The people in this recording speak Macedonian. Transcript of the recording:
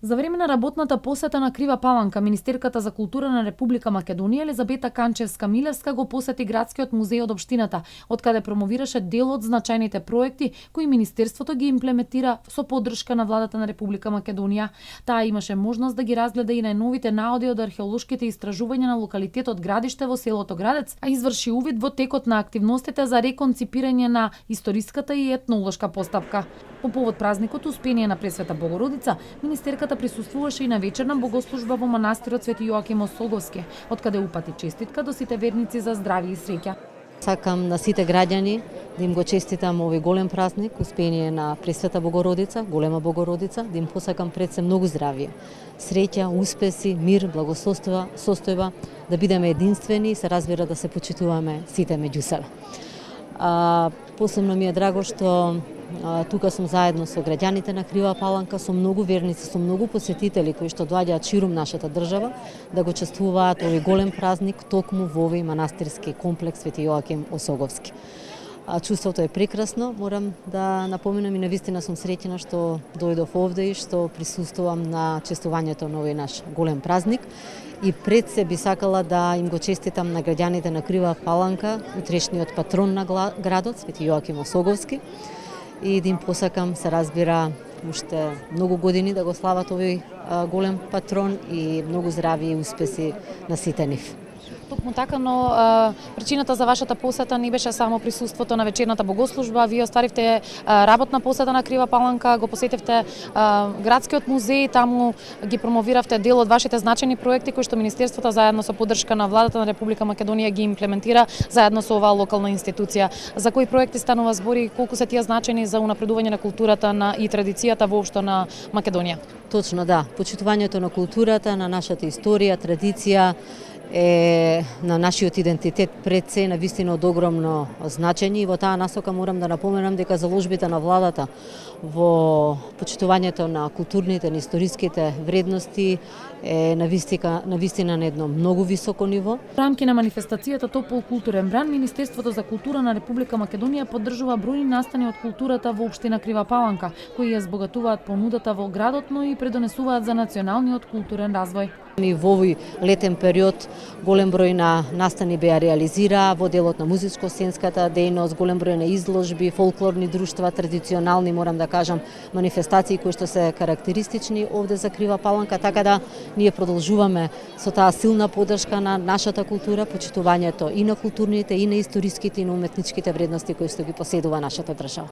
За време на работната посета на Крива Паланка, Министерката за култура на Република Македонија Елизабета Канчевска-Милевска го посети градскиот музеј од општината, откаде промовираше дел од значајните проекти кои Министерството ги имплементира со поддршка на владата на Република Македонија. Таа имаше можност да ги разгледа и најновите наоди од археолошките истражувања на локалитетот Градиште во селото Градец, а изврши увид во текот на активностите за реконципирање на историската и етнолошка постапка. По повод празникот Успение на Пресвета Богородица, Министерката присуствуваше и на вечерна богослужба во манастирот Свети Јоаким Осоговски, откаде упати честитка до сите верници за здравје и среќа. Сакам на сите граѓани да им го честитам овој голем празник, Успение на Пресвета Богородица, голема Богородица, да им посакам пред се многу здравје, среќа, успеси, мир, состојба, да бидеме единствени и се разбира да се почитуваме сите меѓу себе. Посебно ми е драго што тука сум заедно со граѓаните на Крива Паланка, со многу верници, со многу посетители кои што доаѓаат ширум нашата држава да го чествуваат овој голем празник токму во овој манастирски комплекс Свети Јоаким Осоговски. Чувството е прекрасно, морам да напоменам и навистина сум среќна што дојдов овде и што присуствувам на чествувањето на овој наш голем празник. И пред се би сакала да им го честитам на граѓаните на Крива Паланка, утрешниот патрон на градот Свети Јоаким Осоговски, и да им посакам, се разбира, уште многу години да го слават овој голем патрон и многу здравје и успеси на сите нив. Токму така, но причината за вашата посета не беше само присуството на вечерната богослужба. Вие оставивте работна посета на Крива Паланка, го посетивте градскиот музеј, таму ги промовиравте дел од вашите значајни проекти кои што Министерството заедно со поддршка на владата на Република Македонија ги имплементира заедно со оваа локална институција. За кои проекти станува збор и колку се тие значајни за унапредување на културата и традицијата воопшто на Македонија? Точно, да. Почитувањето на културата, на нашата историја, традиција, е на нашиот идентитет пред се навистина од огромно значење и во таа насока морам да напоменам дека заложбите на владата во почитувањето на културните, на историските вредности е навистина на едно многу високо ниво. В рамки на манифестацијата Топол културен бран, Министерството за култура на Република Македонија поддржува бројни настани од културата во општина Крива Паланка, кои ја збогатуваат понудата во градот, но и предонесуваат за националниот културен развој. И во овој летен период голем број на настани беа реализираа во делот на музичко-сценската дејност, голем број на изложби, фолклорни друштва, традиционални, морам да кажам, манифестации кои што се карактеристични овде за Крива Паланка, така да ние продолжуваме со таа силна поддршка на нашата култура, почитувањето и на културните, и на историските, и на уметничките вредности кои што ги поседува нашата држава.